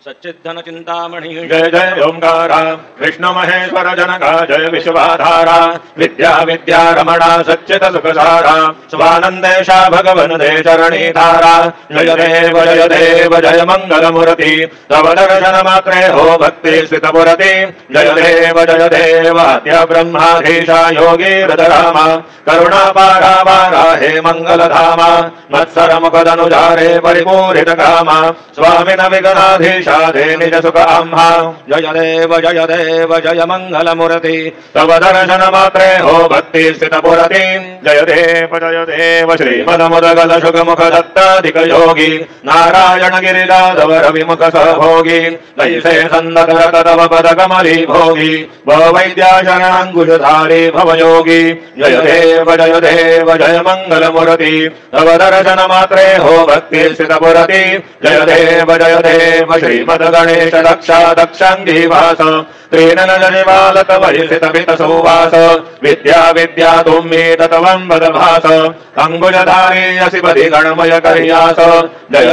सच्चिद्धन चिंतामणि जय जय ओंकारा विष्णु महेश्वर जनका जय विश्वाधारा विद्या विद्या रमणा सच्चित सुखसारा स्वानंदेशा भगवन दे चरणी धारा जय देव जय मंगल मूर्ति तव दर्शन मात्रे हो भक्ति स्थित पुरति जय देव आद्य ब्रह्माधीशा योगी हृदरामा करुणा पारा पारा हे मंगल धामा मत्सर मुखदनुजारे परिपूरित कामा स्वामी विघ्नाधीशा दे निज सुख आम्हा जय देव जय मंगल मूर्ति तव दर्शन मात्रे हो भक्ति स्थित पुरति जय देव श्रीमद मुदगल शुक मुख दत्ताधिक योगी नारायण गिरिजाधवर विमुख सहभोगी तैसे संदर तव पद कमली भोगी वैद्या शरणांकुशधारी भवयोगी जय देव जय मंगल मूर्ति तव दर्शन मात्रे हो भक्ति स्थित पुरति जय देव श्रीमद गणेश दक्षा दक्षांगी वास त्रीनन जनिवालक वरिषित पित सुवास विद्या विद्या तुम्ही तत्वं वद भास अंगुलधारी असिपति गणमय कर्यास जय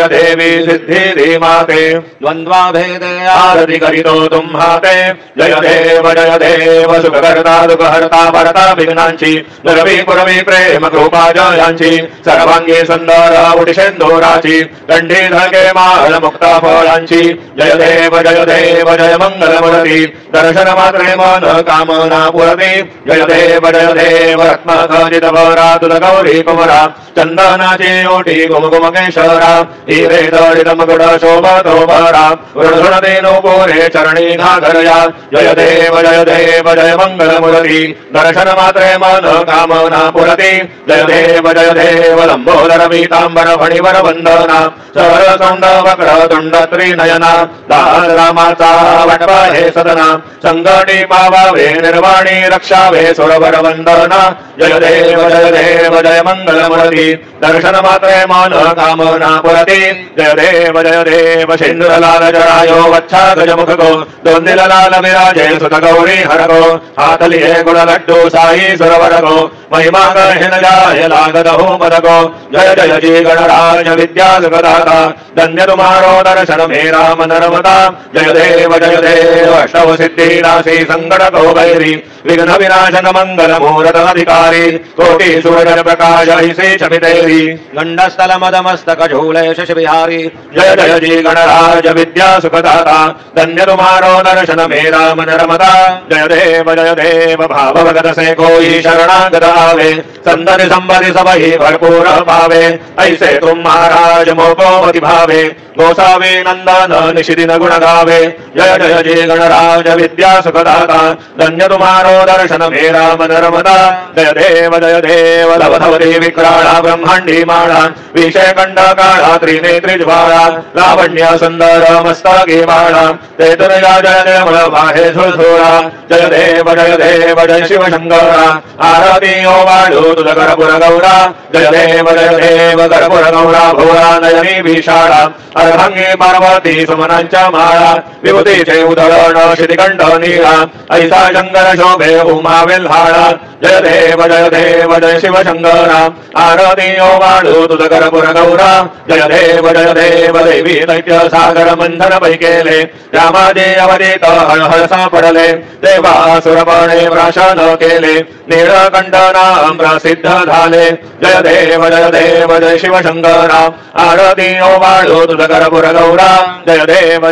देवी सिद्धि धीमाते द्वंद्वा भेदे आरति करितो तुम्हाते जय देव सुखकर्ता दुःखहर्ता भरता विघ्नांची दुर्वी पुरवी प्रेम कृपा जयांची सर्वांगी सुंदर उटिशेंदोराची गंडी धके माळ मुक्ता फळांची जय देव जय मंगल मूर्ति दर्शन मात्रे मन कामना पुरति जय देव रत्नाखचित भरा तुल गौरी कुमरा चंदनाची ओटी कुमकुम केशरा हिरे दळित मुकुट शोभतो भरा वृषणते नूपुरे चरणी घागरया जय देव जय मंगल मूर्ति दर्शन मात्रे मन कामना पुरति जय देव लंबोदर पीतांबर फणिवर वंदना सर सौंद वक्र तुंड त्रिनयना दास रामाचा वटवा हे सदना संगणी पावावे निर्वाणी रक्षावे सुरवर वंदना जय देव जय मंगल मूर्ति दर्शन मात्रे मन कामना पुरति जय देव सिंदूर लाल जरायो वच्छा गज मुख को दोंदिल लाल विराजे सुत गौरी हर को हाथ लिए गुण लड्डू साई सुरवर को महिमा कहन जाय लागत हो पद को जय जी गणराज विद्या सुखदाता धन्य तुम्हारो दर्शन मेरा मन रमता जय देव अष्टव सिद्धि राशि संकट को भैरी विघ्न विनाशन मंगल मुहूर्त अधिकारी कोटि सूर्य प्रकाश ऐसे छबितेरी गंडस्थल मदमस्तक झूले शश बिहारी जय जी गणराज विद्या सुखदाता धन्य तुम्हारो दर्शन मेरा मन रमता जय देव भाव भगत से कोई शरणागत आवे संदर संबरि सब ही भरपूर पावे ऐसे तुम महाराज मोको मति भावे गोसावे नंदन निशिदिन गुण गावे जय जी गणराज विद्या सुखदाता धन्य तुम्हारो दर्शन मेरा मन रमता जय देव लवधवती विक्राळा ब्रह्मांडी माळा विषय कंड काळा त्रिनेत्री ज्वाळा लावण्य सुंदर मस्तके बाळा तेतुर्या जय निर्मळ बाहे झुळझुळा जय देव जय शिव शंकरा आरती ओ वाळू तुझ करपुर गौरा जय देव करपुर गौरा भोरा नयनी भीषाळा अर्धांगी पार्वती सुमनांच्या माळा विभूतीचे उधळण श्रीकंठ नीळा ऐसा शंकर शोभे उमा वेल्हाळा जय देव जय शिव शंकरा आरती ओ वाळू तुझ करपुर गौरा जय देव देवी दैत्य सागर मंथन पैकेले रामाजे अवधीत हळहळ सापडले देवासुरपणे प्राशन केले नीळकंठ नाम प्रसिद्ध झाले जय देव जय शिव शंकरा आरती ओ वाळू तुझ करपुर गौरा जय देव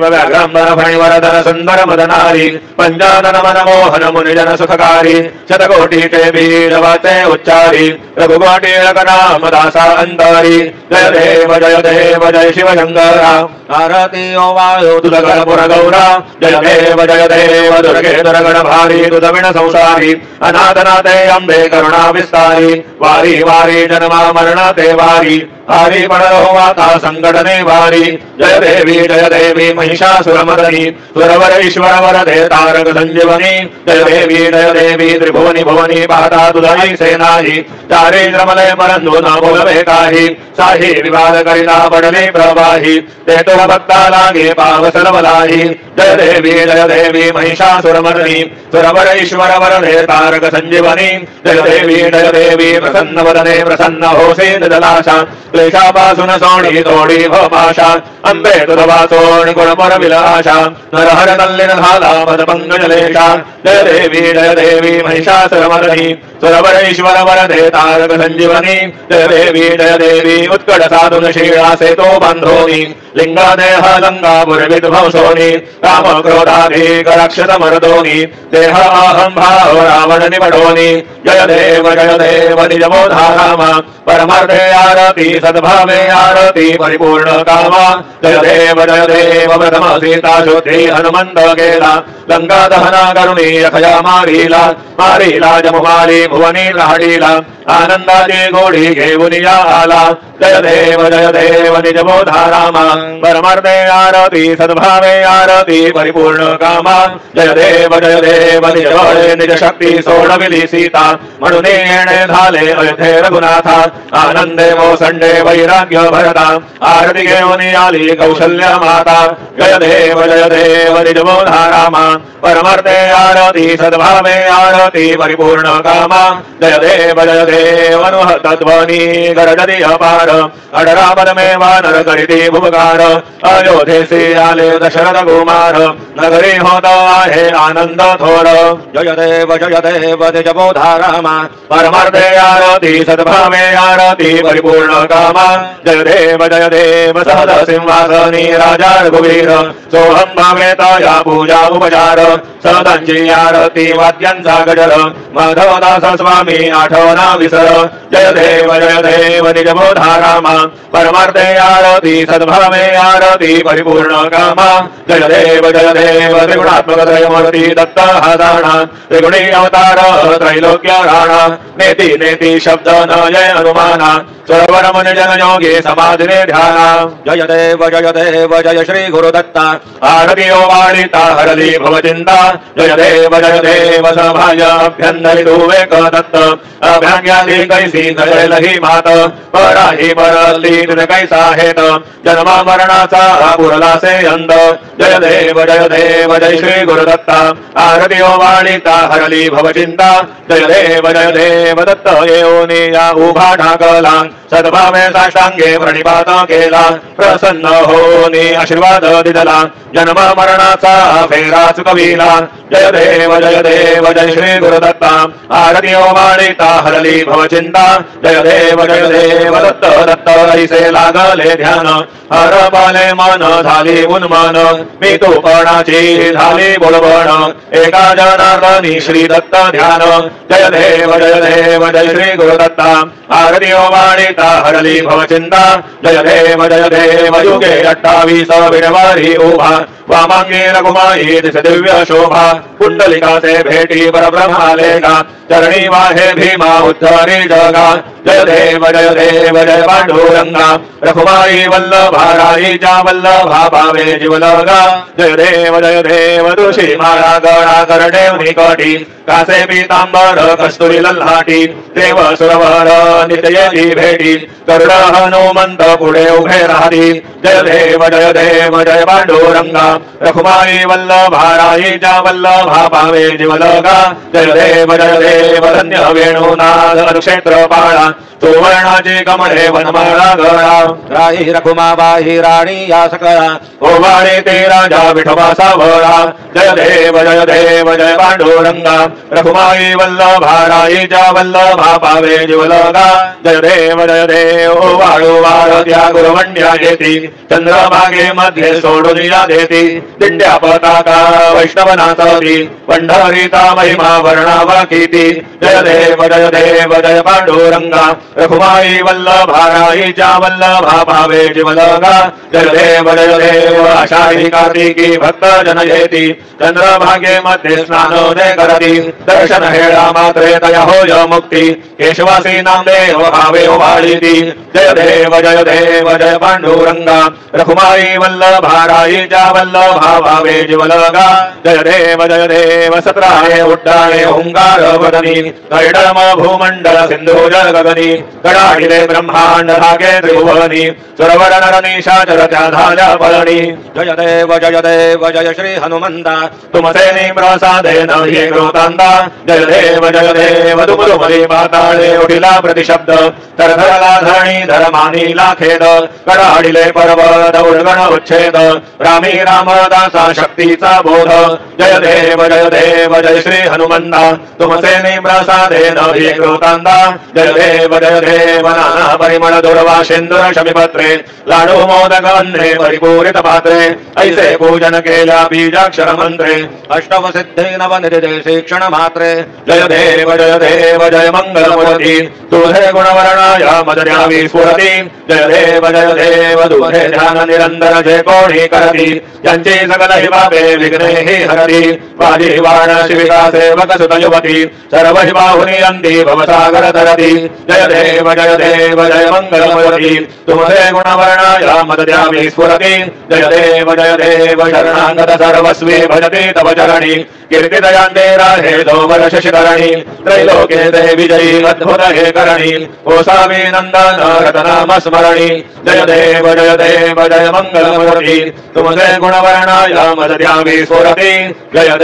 व्याघ्रांबर फणिवरधर सुंदर मदनारी पंचानन मनमोहन मुनिजन सुखकारी शतकोटीचे बीज वाचे उच्चारी रघुकोटी नाम दासा अंतरी जय देव जय शिव शंकरा आरती ओ वाळू तुझ करपुर गौरा जय देव दुर्गे दुर्गण भारी तुझ विण संसारी अनाथनाथे अंबे करुणा विस्तारी वारी वारी जन्मा मरणाते वारी हरि पडलो वाता संकटने वारी जय देवी महिषासुरमर्दिनी सुरवर ईश्वर वरदे तारक संजीवनी जय देवी त्रिभुवनी भुवनी पाहता तुझाई सेनाही चारे श्रमले परंतु न बोलवे काही साही विवाद करिता पडले प्रवाही ते तुला भक्ता लागे पाव सर्वलाही जय देवी महिषासुरमर्दिनी सुरवर ईश्वर वरदे तारक संजीवनी जय देवी प्रसन्न वदने प्रसन्न होसे दलाशा क्लेशापासून सोडी तोडी भपाशा अंबे तुदवासोणी गुणपर विलाशा नरहर तल्लीन झाला पद पंकजलेशा जय देवी महिषासुरमर्दिनी सुरवर ईश्वर वरदे तारक संजीवनी जय देवी उत्कट साधुन शीळा सेतो बांधोनी लिंगा देह लंगापुर विध्वंसोनी राम क्रोधाधिक राक्षस मर्दोनी देह अहं भाव रावण निबडोनी जय देव निजमोधा राम परमार्थे आरती सद्भावे आरती परिपूर्ण कामा जय देव प्रथम सीता शुद्धि हनुमंत गेला लंका दहना करुणी खया मारीला जमुमारी भुवनी राडीला आनंदाची गोडी घेऊन या आला जय देव निजमोधा राम परमार्थे आरती सद्भावे आरती परिपूर्ण कामा जय देव निज शक्ती सोडविली सीता म्हणून येणे झाले अयोध्ये रघुनाथा आनंदे मोसंडे वैराग्य भरता आरती घेऊन आली कौशल्य माता जय देव निजमोधा राम परमार्थे आरती सद्भावे आरती परिपूर्ण कामा जय देव तत्वनी गरजती अपार अडरापदमे वानर करीती भुवकार अयोध्येसी आले दशरथ कुमार नगरी होत आहे आनंद थोर जय देव निजमोधा राम परमार्थे आरती सद्भावे आरती परिपूर्ण कामा जय देव सहज सिंहासनी राजा रघुवीर सोहम भावेता या पूजा उपचार सदांची आरती वाद्यांचा गजर माधवदास स्वामी आठवना विसर जय देव निजमोधा राम परमार्थे आरती सद्भावे आरती परिपूर्ण कामा जय देव त्रिगुणात्मक त्रयमूर्ती दत्त हादाणा त्रिगुणी अवतार त्रैलोक्य राणा नेति शब्द न जय हनुमाना स्वरवर मन जन योगी समाधिने ध्याना जय देव जय श्री गुरुदत्ता आरती ओवाळिता हरली भवचिंता जय देव सभाय अभ्यंतरी दुवेक दत्त अभ्यांग्याली कैसी जयलही मात पराही परली तुझे कैसा हेत जन्मा मरणाचा पुरलासे अंत जय देव जय श्री गुरुदत्ता आरती ओवाळिता हरली भवचिंता जय देव दत्त येऊनी या उभा ढाकला सद्भावे साष्टांगे प्रणिपात केला प्रसन्न होनी आशीर्वाद दिदला जन्म मरणाचा फेरा चुकविला जय देव जय श्री गुरुदत्ता आरती ओवाळिता हरली भवचिंता जय देव दत्त ऐसे लागले ध्यान हर पाले मन झाली उन्मान मी तूपणाची झाली बोलबण एका जनार्दनी श्री दत्त ध्यान जय देव जय श्री गुरुदत्ता आरती ओवाळिता हरली भवचिंता जय देव युगे 28 विडवारी उभा वामांगी रघुमाई दिस दिव्य शोभा कुंडलिकासे भेटी परब्रह्मालेगा चरणी वाहे भीमा उद्धरी जगा जय देव जय पांडुरंगा रघुमाई वल्लभा राईच्या वल्लभा भावे जीवलगा जय देव तुळशी माळा गळा करणे निकटी कासे पीतांबर कस्तुरी लल्हाटी देव सुरवर नित्ययी भेटी करुण हनुमंत पुढे उभे राहती जय देव जय पांडुरंगा रघुमाई वल्लभा राईच्या वल्लभा भावे जीवलगा जय देव धन्य वेणुनाद अनुक्षेत्र पाळा सुवर्णाची कमळे वनमाळा गळा राही रघुमाबाई राणी या सकळा ओवाळे ते राजा विठोबा सावळा जय देव जय पांडुरंगा रघुमाई वल्लभा राईच्या वल्लभा पावे जीवलगा जय देव वाळू वाळत्या गुरुवंड्या येती चंद्रभागे मध्ये सोडून या देती दिंड्या पताका वैष्णवनाथी पंढरीता महिमा वर्णावा कीती जय देव जय पांडुरंगा रघुमाई वल्लभा राईच्या वल्लभा पावे जीवलगा जय देव आषाढी कार्तिकी भक्त जन येती चंद्रभागे मध्ये स्नानोदय करती दर्शन हेळा मात्रे तया होय मुक्ती केशवासी नामदेव भावे वाळीती जय देव जय पांडुरंगा रखुमाई वल्लभाराई चा वल्लभा भावे जीवलगा जय देव सत्राये उड्डाणे ओंकार वदनी कैडम भूमंडल सिंधु जल गगनी गडाढिले ब्रह्मांड धागे त्रिभुवनी सुरवर नर निशाचर त्या धाल्या पळणी जय देव जय श्री हनुमंता तुमसे प्रसादेन हे कृतांता जय देव दुमरुमरी पाताळे उठिला प्रतिशब्द तरधरला धरणी धर्मानी लाखेद गडाढिले पर्वत उर्गण उच्छेद रामी रामदासा शक्तीचा बोध जय देव जय श्री हनुमंता तुमसे प्रसादेन हे कृतांता जय देव नाना परिमळ दुर्वा सिंदूर शमीपत्रे लाडू मोदक अन्ने परिपूरित पात्रे ऐसे पूजन केल्या बीजाक्षर मंत्रे अष्टव सिद्धे नवनिधे शिक्षण मात्रे जय देव जय मंगलमूर्ती तुझे गुणवर्णाय मद द्यावी स्फुरती जय देव तुझे ध्यान निरंतर जे कोणी करती यांची सकल हि पापे विघ्ने हि हरती वाजी वाण शिविका सेवक सुत युवती सर्व हि बाहुनी अंती भवसागर तरती जय देव जय मंगलमूर्ती तुझे गुणवर्णाय मद द्यावी स्फुरती जय देव शरणागत सर्वस्वी भजते तव चरणी कीर्तिदयांते राहे दोवर शशिधरणी त्रैलोके ते विजयी अद्भुत हे करणी ओसावी नंदन रतनाम स्मरणी जय देव जय मंगलमूर्ती तुमसे गुणवर्णाय मद द्यावी स्फुरती जय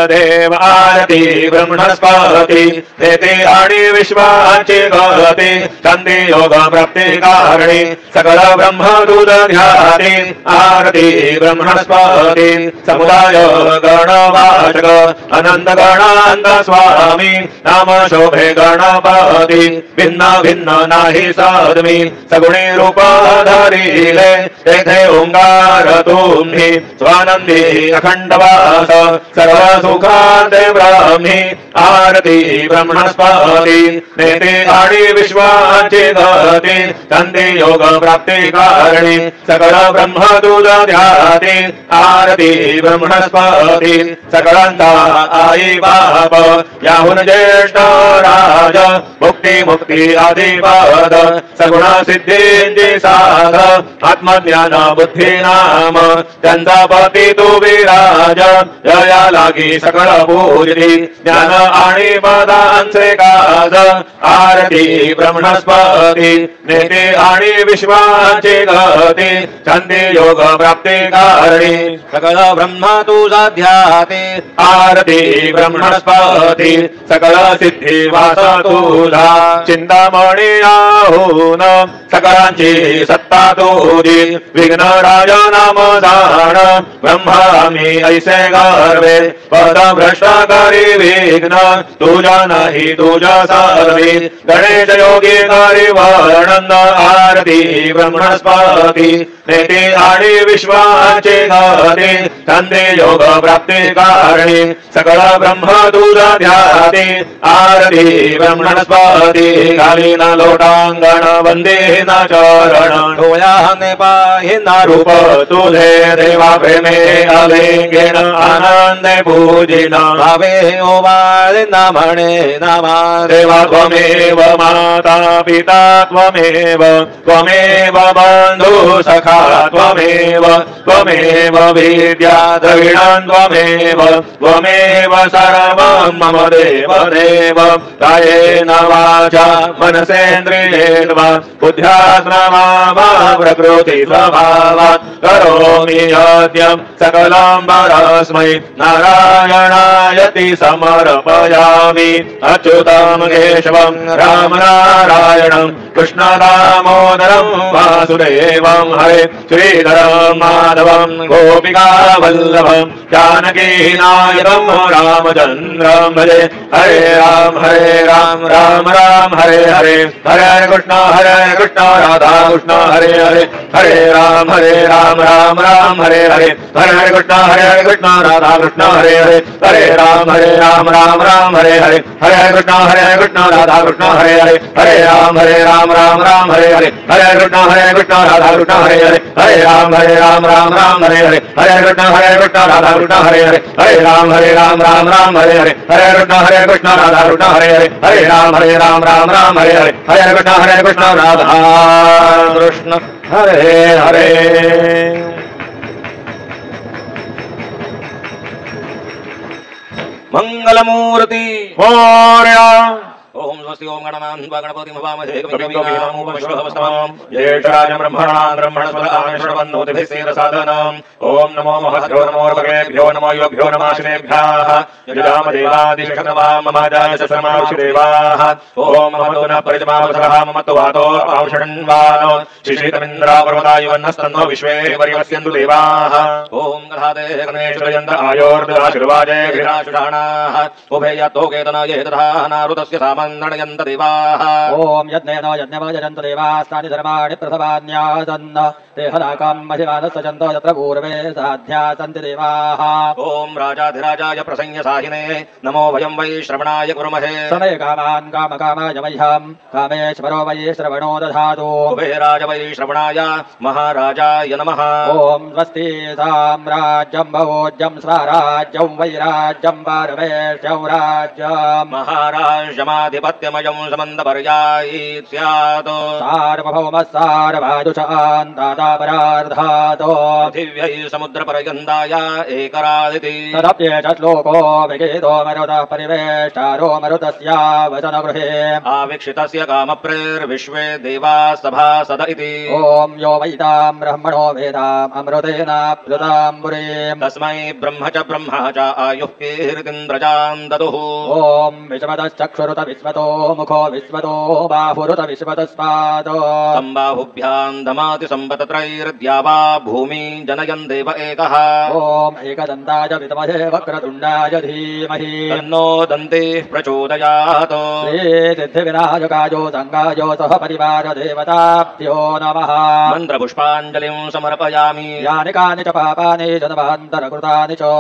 देव आरती ब्रह्मणस्पती नेते आणि विश्वाची गती शांती योग प्राप्ती कारणी सकल ब्रह्मदूत ध्याती आरती ब्रह्मणस्पती समुदाय गणवाचक अनंत गणांत स्वामी नाम शोभे गणपती भिन्न भिन्न नाही साधमी सगुणी रूप धरिले तेथे ओंकार तुम्ही स्वानंदी अखंड वास सर्व सुखांते ब्रह्मी आरती ब्रह्मणस्पती नेते आणि विश्वाची गती शांती योग प्राप्ती कारणी सकल ब्रह्मदूत ध्याती आरती ब्रह्मणस्पती सकळांचा आई बाप याहून ज्येष्ठ राज मुक्ती आदिपाद सगुण सिद्धींची साध आत्मज्ञान बुद्धी नाम त्यांचा पती तू विराज जया लागी सकळ पूजती ज्ञान आणि पदांचे काज आरती ब्रह्मणस्पती नेते आणि विश्वाची गती शांती योग प्राप्ती कारणी सकळ ब्रह्म तुझा ध्याते आरती ब्रह्मणस्पती सकळ सिद्धी वास तुझा चिंतामणी आहून सकळांची सत्ता तुझी विघ्न राज नाम जाण ब्रह्मामी ऐसे गर्वे पद भ्रष्ट करी विघ्न तुझा नाही तुझा सर्वे गणेश योगी करी वर्णन आरती ब्रह्मणस्पती नेते आणि विश्वाचे गती शांती योग प्राप्ती कारणी सकळ ब्रह्म तुझा ध्याती आरती ब्रह्मणस्पती घालीन लोटांगण वंदे ना चरण डोळ्याने पाहिना रूप तुझे देवा प्रेमे अलिंगेन आनंदे पूजिन भावे ओवाळिना म्हणे नामा देवा त्वमेव माता पिता त्वमेव बंधु सखा त्वमेव विद्या द्रविणं त्वमेव सर्वं मम देव कायेन वाचा मनसेन्द्रियेर्वा बुद्ध्यात्मा वा प्रकृति स्वभावात् करोमि यज्ञं सकलं परस्मै नारायणायति समर्पयामि अच्युतं केशवं राम नारायणं कृष्ण दामोदरं वासुदेवं हरे श्रीधरं माधवं गोपिका वल्लभं जानकी नायकं रामचन्द्रं भजे हरे राम राम हरे हरे हरे कृष्ण राधा कृष्ण हरे हरे राम राम हरे हरे हरे कृष्ण राधा कृष्ण हरे हरे राम राम हरे हरे हरे कृष्ण राधा कृष्ण हरे हरे राम हरे हरे हरे कृष्ण राधा कृष्ण हरे हरे राम राम राम हरे हरे हरे कृष्ण राधा कृष्ण हरे हरे हरे राम राम हरे हरे हरे कृष्ण राधा कृष्ण हरे हरे हरे राम राम हरे हरे हरे कृष्ण राधा कृष्ण हरे हरे मंगलमूर्ति मोरया ओम स्वस्ति ओम गणनान्वा गणपतिं हवामहे कविकवीनामुपविश्वहवस्तमं ज्येष्ठराजं ब्रह्मणां ओम नमो महद्भ्यो नमो भगेभ्यो नमो योभ्यो नमः श्रेभ्यः यजामदेवादिशकर्माममाजाय ससमावशिदेवाः ओम ममतो न परिजमावसरः ममतो वातो पावषण्वानो शिशितमिन्द्रापर्वताय वन्नस्तन्नो विश्वे परिवस्यन्तु देवाः ओम गधादे गणेशयन्त आयोर्दाशिर्वाजे घृणाशुषाणाः उभयतो केतनाय तथा नारुतस्य सामन्नयन्त देवाः ओम यज्ञेन यज्ञमयजन्त देवास्तानि धर्माणि प्रथमान्यासन्न ते हलाकं महिमानस्सजन्त यत्र पूर्वे साध्या सन्ति देवाः ओम राजाधिराजाय प्रसंय साहिने नमो वयं वै श्रवणाय कुर्महे समय कामान् कामकामाय मह्यं कामेश्वरो वै श्रवणो दधातु कुबेराय वै श्रवणाय महाराजाय नमः ओम स्वस्ति साम्राज्यं भोज्यं स्वराज्यं वैराज्यं परमेश्वरं राज्यं महाराज्यमाधिपत्यमयं समन्तपर्यायी स्यात् सार्वभौमः सार्वभाजुषान्तापरार्धातो पृथिव्यै समुद्रपर्यन्ताय एकरादिति तदप्येष श्लोको विगीतो मरुतः परिवेष्टारो मरुतस्यावसनगृहे आवीक्षितस्य कामप्रेर्विश्वे देवाः सभासद इति ओम यो वैतां ब्रह्मणो वेदाम् अमृतेनाप्लुतां पुरीं तस्मै ब्रह्म च आयुः कीर्तिन्द्रजां ददुः ओम विश्वतश्चक्षुरुत विश्वतो मुखो विश्वतो बाहुरुत विश्वतस्पादो सम्बाहुभ्यां दमाति सम्पतत्रैर्द्यावा भूमि जनयन् देव एकः ओम एकदन्ताय विद्महे वक्रतुण्डाय धीमहि तन्नो दन्तिः प्रचोदयात् श्रीसिद्धिविनायकायो संगायो सह परिवार देवताभ्यो नमः मन्त्रपुष्पाञ्जलिं समर्पयामि यानि कानि च पापानि जन्मान्तरकृतानि च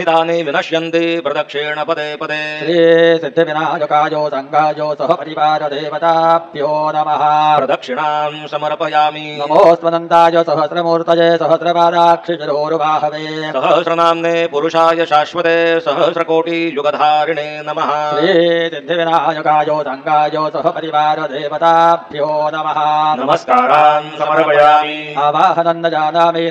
तानि विनश्यन्ति प्रदक्षिण पदे पदे श्रीसिद्धिविनायकायो संगायो सह परिवार देवताभ्यो नमः प्रदक्षिणां समर्पयामि नमोऽस्मदन्ताय सहस्रमूर्तये सहस्रपादाक्षिशिरोरुबाहवे सहस्रनाम्ने पुरुषाय शाश्वते सहस्रकोटियुगधारिणे नमः श्रीसिद्धिविनायकायो संगायो सह परिवार देवताभ्यो नमः नमस्कारान् समर्पयामि आवाहनं न जानामि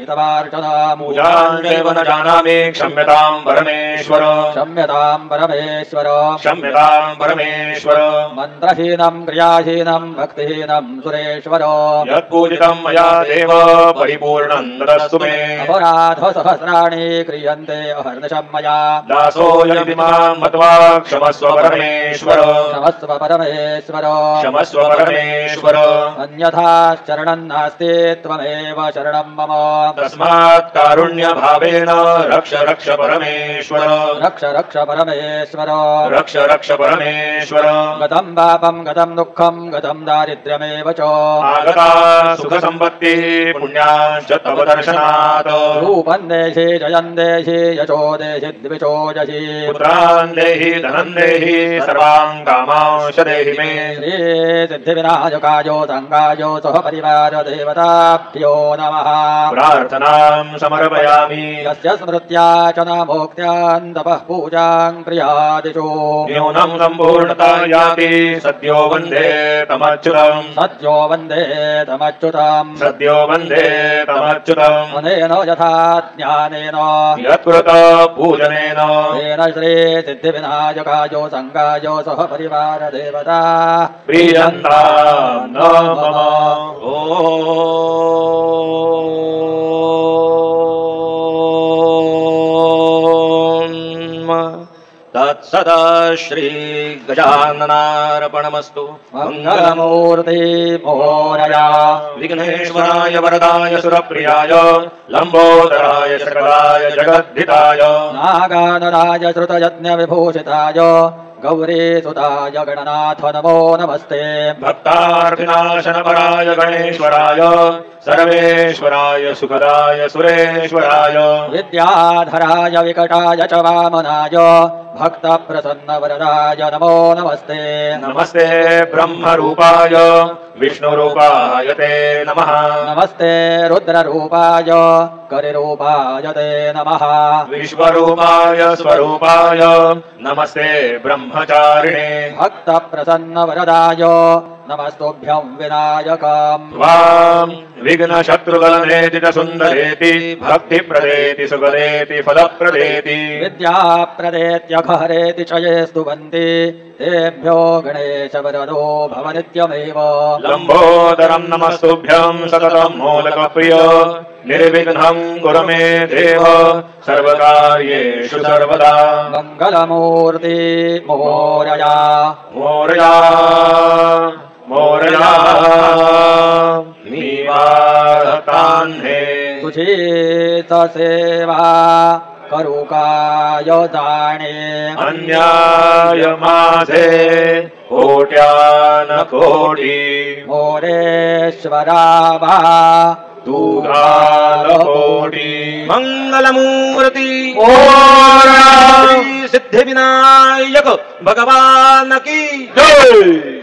तवार्चनां पूजाञ्चैव न जानामि क्षम्यतां परमेश्वर क्षम्यतां परमेश्वर क्षम्यतां परमेश्वर मन्त्रहीनं क्रियाहीनं भक्तिहीनं सुरेश्वर यत्पूजितं मया देव परिपूर्णं ददस्तु मे अपराधसहस्राणि क्रियन्ते अहर्निशं मया दासोऽयमिति मां मत्वा क्षमस्व परमेश्वर क्षमस्व परमेश्वर क्षमस्व परमेश्वर अन्यथा शरणं नास्ति त्वमेव शरणं मम तस्मात् कारुण्यभावेन रक्ष रक्ष परमेश्वर रक्ष रक्ष परमेश्वर रक्ष रक्ष परमेश्वर गतं पापं गतं दुःखं गतं दारिद्र्यमेव च आगता सुखसम्पत्तिः पुण्याश्च तव दर्शनात् रूपं देहि जयं देहि यशो देहि द्विषो जहि पुत्रान् देहि धनं देहि सर्वान् कामांश्च देहि मे श्रीसिद्धिविनायकायो संगायो सह परिवार देवताभ्यो नमः प्रार्थनां समर्पयामि यस्य स्मृत्या च न मोक्त्यान्तपः पूजां क्रियादिषु न्यूनं सम्पूर्णता याति सद्यो वन्दे तमच्युतं सद्यो वन्दे तमच्युतं सद्यो वन्दे तमच्युतं अनेन यथा ज्ञानेन यत्कृत पूजनेन तेन श्रीसिद्धिविनायकायो संगायो सह परिवार देवता प्रीयन्तां न मम तत्सदा श्री गजाननार्पणमस्तु मंगलमूर्ति मोरया विघ्नेश्वराय वरदाय सुरप्रियाय लंबोदराय सकलाय जगद्धिताय नागानराय श्रुतयज्ञ विभूषिताय गौरीसुताय गणनाथ नमो नमस्ते भक्तार्थिनाशनपराय गणेश्वराय सर्वेश्वराय सुखदाय सुरेश्वराय विद्याधराय विकटाय च वामनाय भक्तप्रसन्नवरदाय नमो नमस्ते नमस्ते ब्रह्मरूपाय विष्णुरूपाय ते नमः नमस्ते रुद्ररूपाय करिरूपाय ते नमः विश्वरूपाय स्वरूपाय नमस्ते ब्रह्मचारिणे भक्तप्रसन्नवरदाय नमस्तुभ्यं विनायकम् त्वां विघ्नशत्रुगलनेति च सुन्दरेति भक्तिप्रदेति सुगदेति फलप्रदेति विद्याप्रदेत्यघहरेति च ये स्तुवन्ति तेभ्यो गणेशवरदो भव नित्यमेव लम्बोदरं नमस्तुभ्यं सततं मोदकप्रिय निर्विघ्नं कुरु मे देव सर्वकार्येषु सर्वदा मङ्गलमूर्ति मोरया मोरया मोरया नीवातान्हे तुझीत सेवा करुकाय जाणे अन्याय माझे कोट्यान कोटी मोरेश्वरावा तू घालपोटी मंगलमूर्ती मोरया सिद्धिविनायक भगवान की जय।